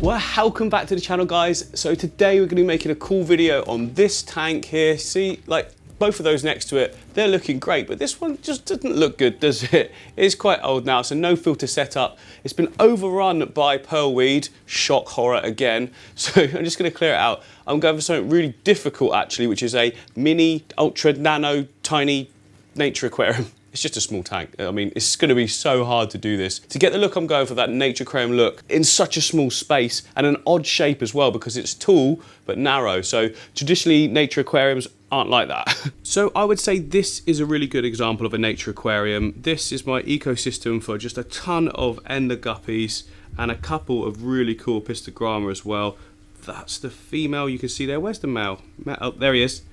Welcome back to the channel, guys. So today we're going to be making a cool video on this tank here. See, like both of those next to it, they're looking great, but this one just doesn't look good, does it? It's quite old now. It's a no filter setup. It's been overrun by pearlweed. Shock horror again. So I'm just going to clear it out. I'm going for something really difficult actually, which is a mini, ultra, nano, tiny nature aquarium. It's just a small tank. I mean, it's going to be so hard to do this. To get the look I'm going for, that nature aquarium look, in such a small space and an odd shape as well, because it's tall but narrow. So traditionally, nature aquariums aren't like that. So I would say this is a really good example of a nature aquarium. This is my ecosystem for just a ton of ender guppies and a couple of really cool pistogramma as well. That's the female you can see there. Where's the male? Oh, there he is.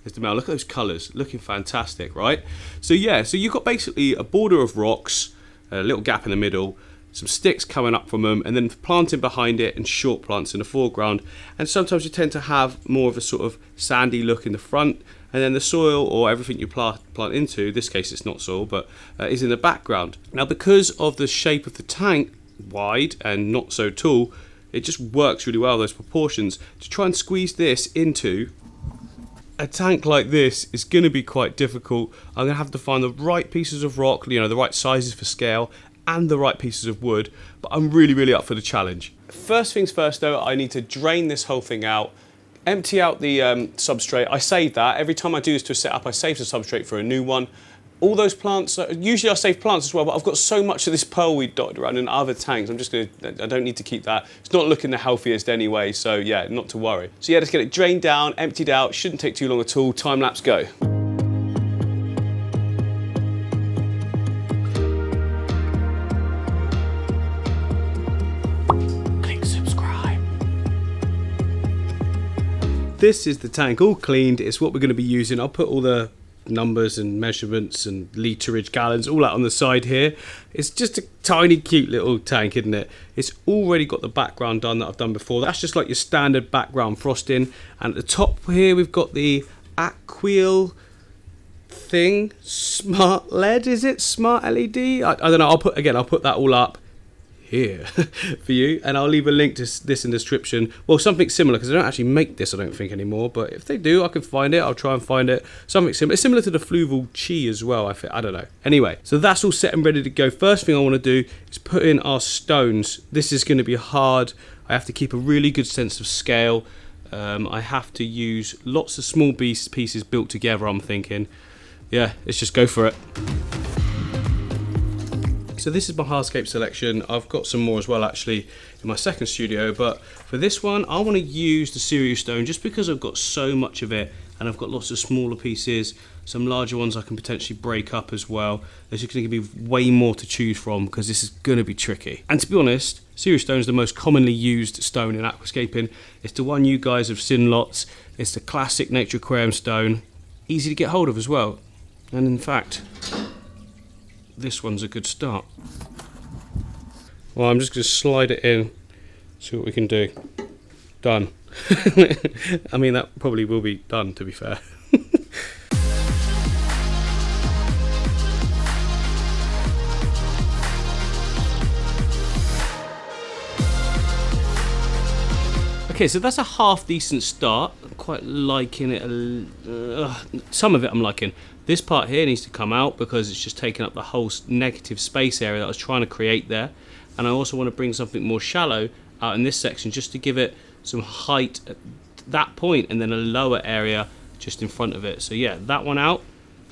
There's the male. Look at those colours, looking fantastic, right? So yeah, so you've got basically a border of rocks, a little gap in the middle, some sticks coming up from them, and then planting behind it and short plants in the foreground. And sometimes you tend to have more of a sort of sandy look in the front, and then the soil or everything you plant into, in this case it's not soil, but is in the background. Now because of the shape of the tank, wide and not so tall, it just works really well, those proportions. To try and squeeze this into a tank like this is going to be quite difficult. I'm going to have to find the right pieces of rock, you know, the right sizes for scale, and the right pieces of wood, but I'm really up for the challenge. First things first though, I need to drain this whole thing out, empty out the substrate. I save that. Every time I do this to a setup, I save the substrate for a new one. All those plants, usually I save plants as well, but I've got so much of this pearlweed dotted around in other tanks, I don't need to keep that. It's not looking the healthiest anyway, so yeah, not to worry. So yeah, just get it drained down, emptied out, shouldn't take too long at all. Time lapse, go. Click subscribe. This is the tank all cleaned. It's what we're going to be using. I'll put all the numbers and measurements and literage, gallons, all out on the side here. It's just a tiny cute little tank, isn't it? It's already got the background done that I've done before. That's just like your standard background frosting, and at the top here we've got the Aquarium thing, smart LED, is it? Smart LED? I don't know. I'll put that all up here for you, and I'll leave a link to this in the description. Well, something similar, because they don't actually make this, I don't think, anymore, but if they do, I can find it. I'll try and find it. Something similar. It's similar to the fluval chi as well, I don't know. Anyway, so that's all set and ready to go. First thing I want to do is put in our stones. This is going to be hard. I have to keep a really good sense of scale. I have to use lots of small pieces built together, I'm thinking. Yeah, let's just go for it. So this is my Hardscape selection. I've got some more as well actually in my second studio, but for this one I want to use the cereal stone just because I've got so much of it, and I've got lots of smaller pieces, some larger ones I can potentially break up as well. There's going to be way more to choose from because this is going to be tricky. And to be honest, cereal stone is the most commonly used stone in aquascaping. It's the one you guys have seen lots. It's the classic nature aquarium stone, easy to get hold of as well. And in fact, this one's a good start. Well, I'm just going to slide it in, see what we can do. Done. I mean, that probably will be done, to be fair. Okay, so that's a half decent start. I'm quite liking it. Some of it I'm liking. This part here needs to come out because it's just taking up the whole negative space area that I was trying to create there. And I also want to bring something more shallow out in this section just to give it some height at that point, and then a lower area just in front of it. So yeah, that one out,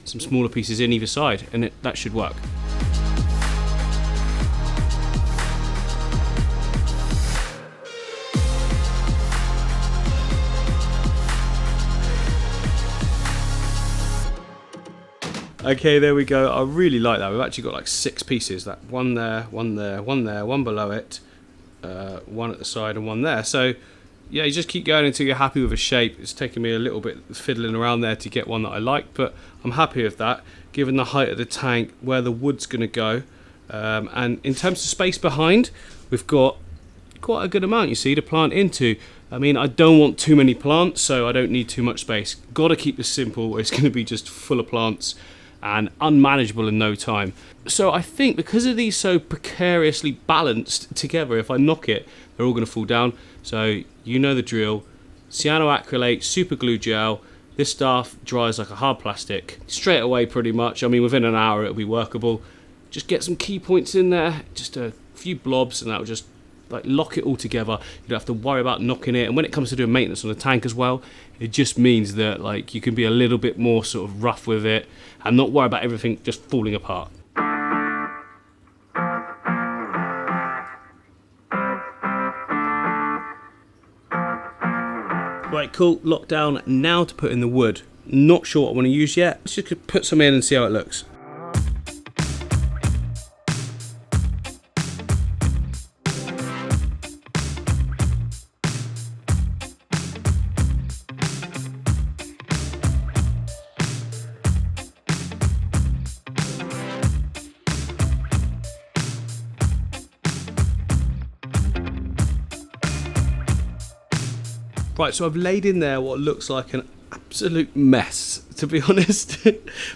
some smaller pieces in either side, and that should work. Okay, there we go. I really like that. We've actually got like 6 pieces. That one there, one there, one there, one below it, one at the side and one there. So yeah, you just keep going until you're happy with a shape. It's taken me a little bit fiddling around there to get one that I like, but I'm happy with that, given the height of the tank, where the wood's going to go. And in terms of space behind, we've got quite a good amount, you see, to plant into. I mean, I don't want too many plants, so I don't need too much space. Got to keep this simple. It's going to be just full of plants. and unmanageable in no time. So I think because of these so precariously balanced together, if I knock it, they're all going to fall down. So you know the drill. Cyanoacrylate, super glue gel. This stuff dries like a hard plastic. Straight away pretty much. I mean, within an hour it'll be workable. Just get some key points in there, just a few blobs, and that'll just like lock it all together. You don't have to worry about knocking it. And when it comes to doing maintenance on the tank as well, it just means that like you can be a little bit more sort of rough with it and not worry about everything just falling apart. Right, cool, locked down. Now to put in the wood. Not sure what I want to use yet. Let's just put some in and see how it looks. Right, so I've laid in there what looks like an absolute mess, to be honest.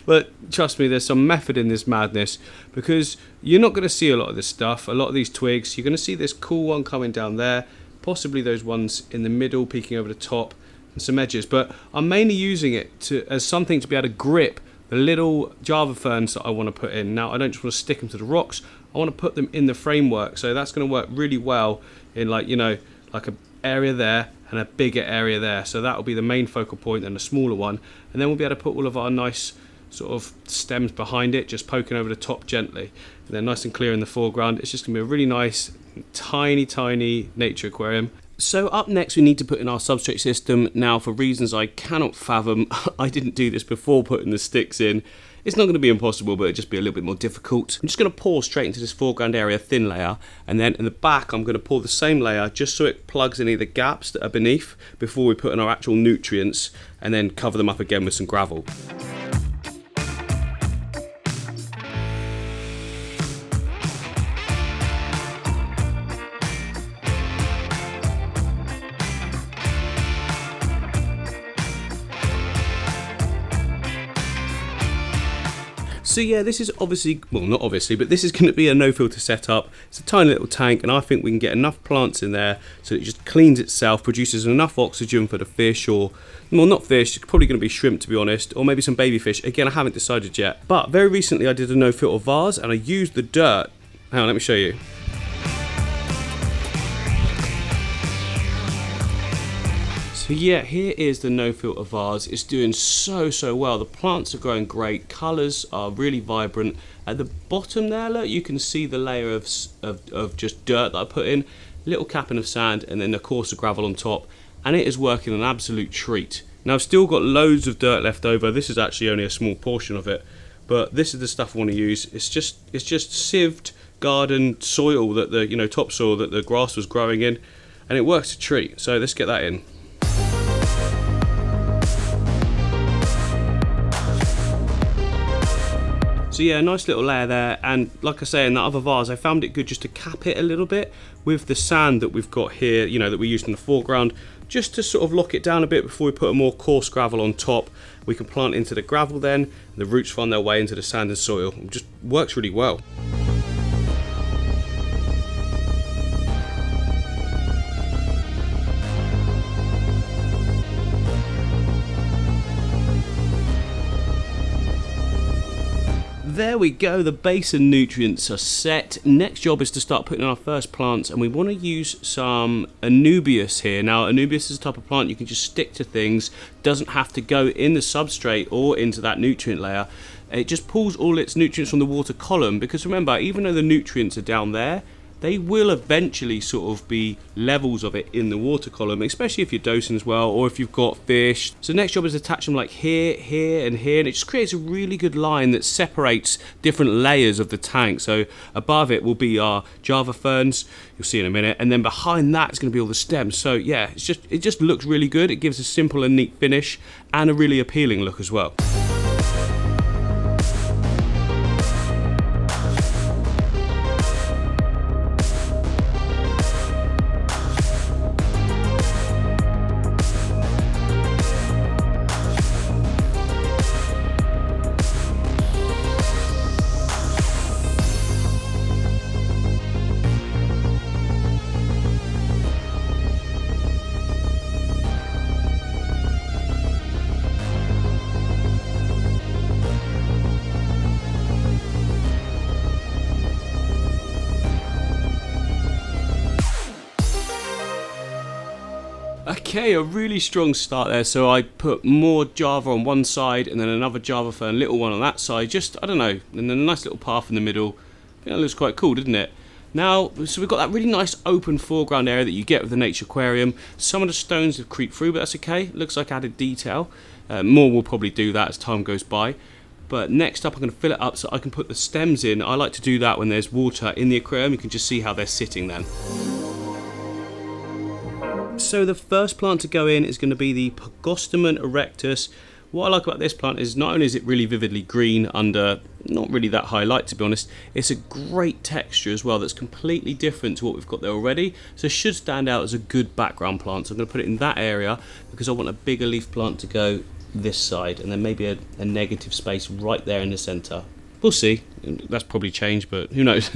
But trust me, there's some method in this madness, because you're not going to see a lot of this stuff, a lot of these twigs. You're going to see this cool one coming down there, possibly those ones in the middle peeking over the top, and some edges. But I'm mainly using it as something to be able to grip the little Java ferns that I want to put in. Now, I don't just want to stick them to the rocks, I want to put them in the framework. So that's going to work really well in, like, you know, like a area there and a bigger area there. So that will be the main focal point and a smaller one, and then we'll be able to put all of our nice sort of stems behind it, just poking over the top gently, and then nice and clear in the foreground. It's just gonna be a really nice tiny nature aquarium. So up next we need to put in our substrate system. Now, for reasons I cannot fathom, I didn't do this before putting the sticks in. It's not going to be impossible, but it'll just be a little bit more difficult. I'm just going to pour straight into this foreground area, thin layer, and then in the back I'm going to pour the same layer just so it plugs any of the gaps that are beneath before we put in our actual nutrients, and then cover them up again with some gravel. So yeah, this is obviously, well, not obviously, but this is going to be a no filter setup. It's a tiny little tank, and I think we can get enough plants in there so it just cleans itself, produces enough oxygen for the fish, or, well, not fish, it's probably going to be shrimp, to be honest, or maybe some baby fish. Again, I haven't decided yet. But very recently I did a no filter vase, and I used the dirt. Hang on, let me show you. So yeah, here is the no filter vase. It's doing so well. The plants are growing great. Colours are really vibrant. At the bottom there, look, you can see the layer of just dirt that I put in, little capping of sand, and then of course the gravel on top. And it is working an absolute treat. Now I've still got loads of dirt left over. This is actually only a small portion of it, but this is the stuff I want to use. It's just sieved garden soil, that the, you know, topsoil that the grass was growing in, and it works a treat. So let's get that in. So yeah, a nice little layer there, and like I say, in that other vase, I found it good just to cap it a little bit with the sand that we've got here, you know, that we used in the foreground, just to sort of lock it down a bit before we put a more coarse gravel on top. We can plant into the gravel then, and the roots find their way into the sand and soil. It just works really well. There we go, the base and nutrients are set. Next job is to start putting in our first plants, and we want to use some Anubias here. Now, Anubias is a type of plant you can just stick to things, doesn't have to go in the substrate or into that nutrient layer. It just pulls all its nutrients from the water column, because remember, even though the nutrients are down there, they will eventually sort of be levels of it in the water column, especially if you're dosing as well, or if you've got fish. So next job is to attach them like here, here, and here, and it just creates a really good line that separates different layers of the tank. So above it will be our Java ferns, you'll see in a minute, and then behind that is going to be all the stems. So yeah, it just looks really good. It gives a simple and neat finish, and a really appealing look as well. Okay, a really strong start there. So I put more Java on one side and then another Java fern little one on that side. Just, I don't know, and then a nice little path in the middle. I think that looks quite cool, didn't it? Now, so we've got that really nice open foreground area that you get with the nature aquarium. Some of the stones have creeped through, but that's okay. Looks like added detail. More will probably do that as time goes by. But next up, I'm going to fill it up so I can put the stems in. I like to do that when there's water in the aquarium. You can just see how they're sitting then. So the first plant to go in is going to be the Pogostemon erectus. What I like about this plant is not only is it really vividly green under not really that high light, to be honest, it's a great texture as well that's completely different to what we've got there already. So it should stand out as a good background plant. So I'm going to put it in that area because I want a bigger leaf plant to go this side and then maybe a negative space right there in the centre. We'll see. That's probably changed, but who knows.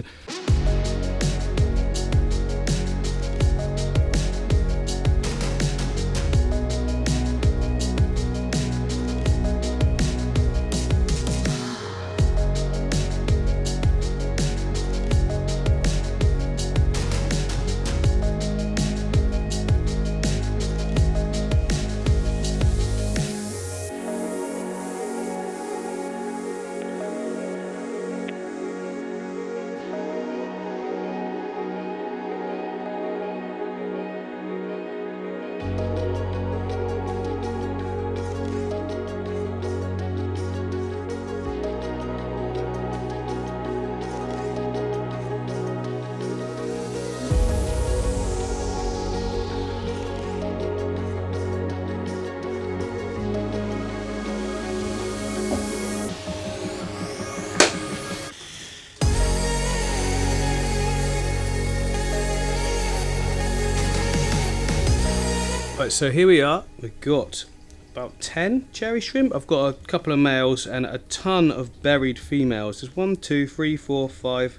Right, so here we are. We've got about 10 cherry shrimp. I've got a couple of males and a ton of buried females. There's 1, 2, 3, 4, 5,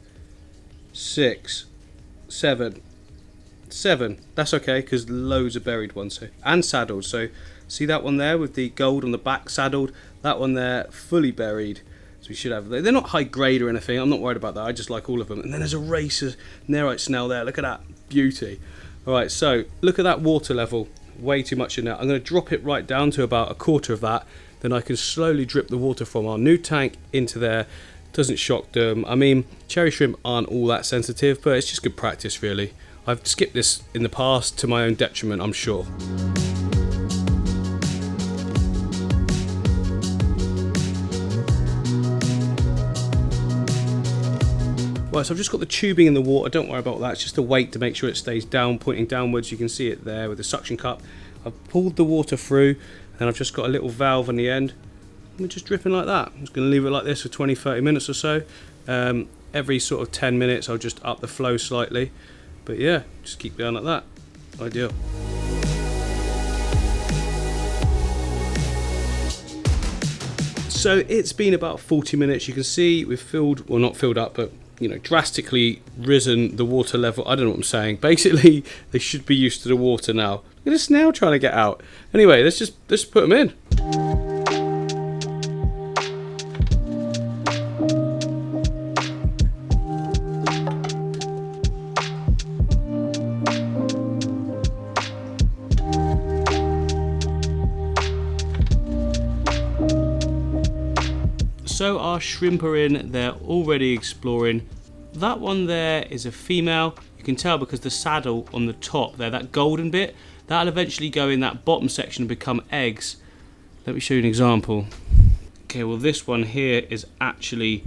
6, 7. 7. That's okay because loads of buried ones. So, and saddled. So see that one there with the gold on the back saddled? That one there fully buried. So we should have, they're not high grade or anything. I'm not worried about that. I just like all of them. And then there's a racer Nerite snail there. Look at that beauty. Alright, so look at that water level. Way too much in there. I'm going to drop it right down to about a quarter of that. Then I can slowly drip the water from our new tank into there. Doesn't shock them. I mean, cherry shrimp aren't all that sensitive, but it's just good practice really. I've skipped this in the past to my own detriment, I'm sure. Right, so I've just got the tubing in the water, don't worry about that, it's just a weight to make sure it stays down, pointing downwards. You can see it there with the suction cup. I've pulled the water through and I've just got a little valve on the end. We're just dripping like that. I'm just going to leave it like this for 20-30 minutes or so. Every sort of 10 minutes I'll just up the flow slightly. But yeah, just keep going like that. Ideal. So it's been about 40 minutes. You can see we've filled, well not filled up, but you know, drastically risen the water level. I don't know what I'm saying. Basically, they should be used to the water now. Look at this snail trying to get out. Anyway, let's put them in. So our shrimp are in, they're already exploring. That one there is a female. You can tell because the saddle on the top there, that golden bit, that'll eventually go in that bottom section and become eggs. Let me show you an example. Okay, well this one here is actually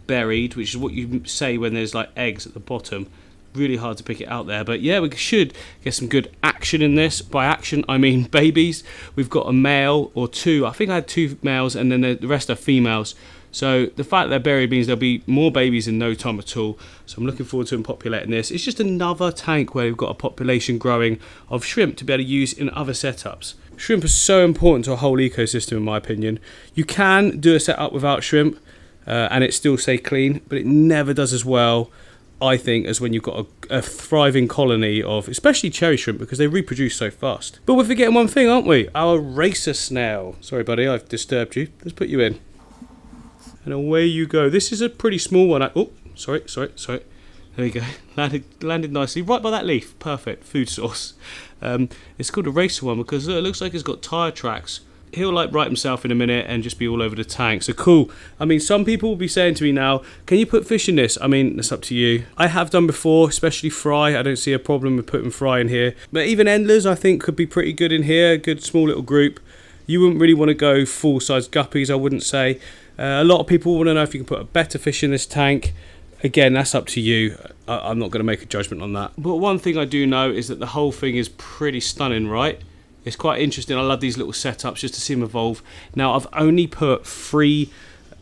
buried, which is what you say when there's like eggs at the bottom. Really hard to pick it out there, but yeah, we should get some good action in this. By action I mean babies. We've got a male or two. I think I had 2 males and then the rest are females. So the fact they're buried means there'll be more babies in no time at all. So I'm looking forward to them populating this. It's just another tank where we've got a population growing of shrimp to be able to use in other setups. Shrimp are so important to a whole ecosystem in my opinion. You can do a setup without shrimp and it still stay clean, but it never does as well, I think, as when you've got a thriving colony of, especially cherry shrimp, because they reproduce so fast. But we're forgetting one thing, aren't we? Our racer snail. Sorry, buddy, I've disturbed you. Let's put you in. And away you go. This is a pretty small one. Oh, sorry. There we go, landed nicely, right by that leaf, perfect, food source. It's called a racer one because it looks like it's got tyre tracks. He'll like right himself in a minute and just be all over the tank, so cool. I mean, some people will be saying to me now, can you put fish in this? I mean, it's up to you. I have done before, especially fry. I don't see a problem with putting fry in here. But even endlers I think could be pretty good in here, a good small little group. You wouldn't really want to go full-size guppies, I wouldn't say. A lot of people want to know if you can put a better fish in this tank. Again, that's up to you. I'm not going to make a judgment on that. But one thing I do know is that the whole thing is pretty stunning, right? It's quite interesting. I love these little setups just to see them evolve. Now, I've only put 3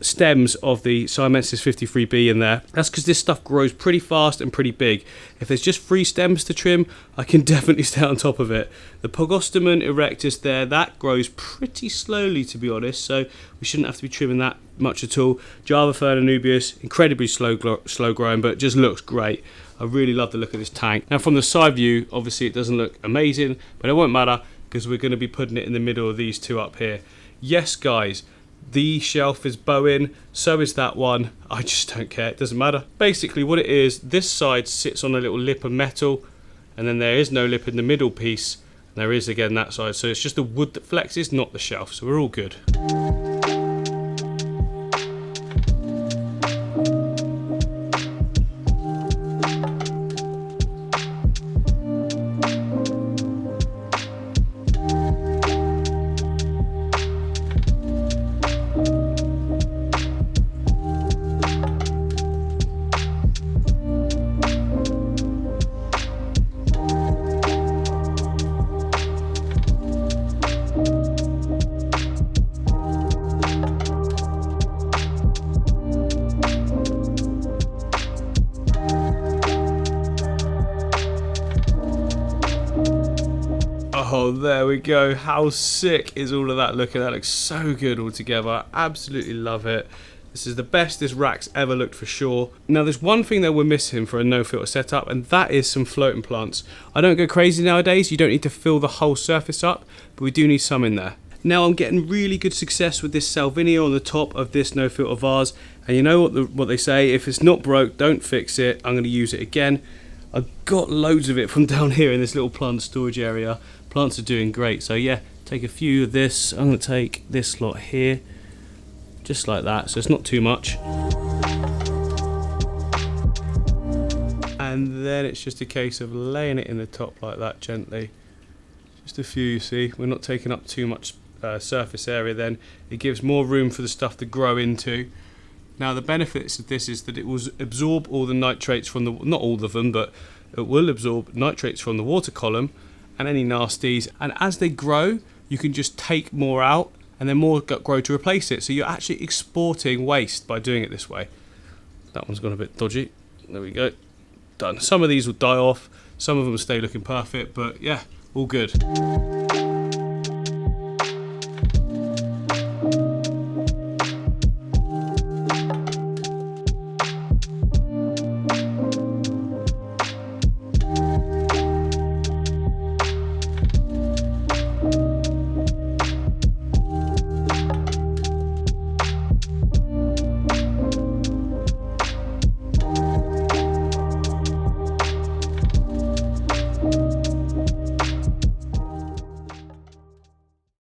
stems of the Siamensis 53B in there. That's because this stuff grows pretty fast and pretty big. If there's just 3 stems to trim, I can definitely stay on top of it. The Pogostemon erectus there, that grows pretty slowly, to be honest, so we shouldn't have to be trimming that much at all. Java Fern Anubias, incredibly slow growing, but just looks great. I really love the look of this tank. Now, from the side view, obviously it doesn't look amazing, but it won't matter because we're going to be putting it in the middle of these 2 up here. Yes, guys, the shelf is bowing, so is that one. I just don't care, it doesn't matter. Basically what it is, this side sits on a little lip of metal, and then there is no lip in the middle piece, and there is again that side, so it's just the wood that flexes, not the shelf, so we're all good. Oh, there we go. How sick is all of that looking? That looks so good all together. I absolutely love it. This is the best this rack's ever looked for sure. Now, there's one thing that we're missing for a no-filter setup, and that is some floating plants. I don't go crazy nowadays. You don't need to fill the whole surface up, but we do need some in there. Now, I'm getting really good success with this Salvinia on the top of this no-filter vase, and you know what they say, if it's not broke, don't fix it. I'm going to use it again. I've got loads of it from down here in this little plant storage area. Plants are doing great, so yeah, take a few of this. I'm going to take this lot here, just like that, so it's not too much. And then it's just a case of laying it in the top like that gently. Just a few, you see, we're not taking up too much surface area then. It gives more room for the stuff to grow into. Now, the benefits of this is that it will absorb all the nitrates from the, not all of them, but it will absorb nitrates from the water column and any nasties, and as they grow you can just take more out and then more grow to replace it, so you're actually exporting waste by doing it this way. That one's gone a bit dodgy. There we go, done. Some of these will die off, some of them will stay looking perfect, but yeah, all good.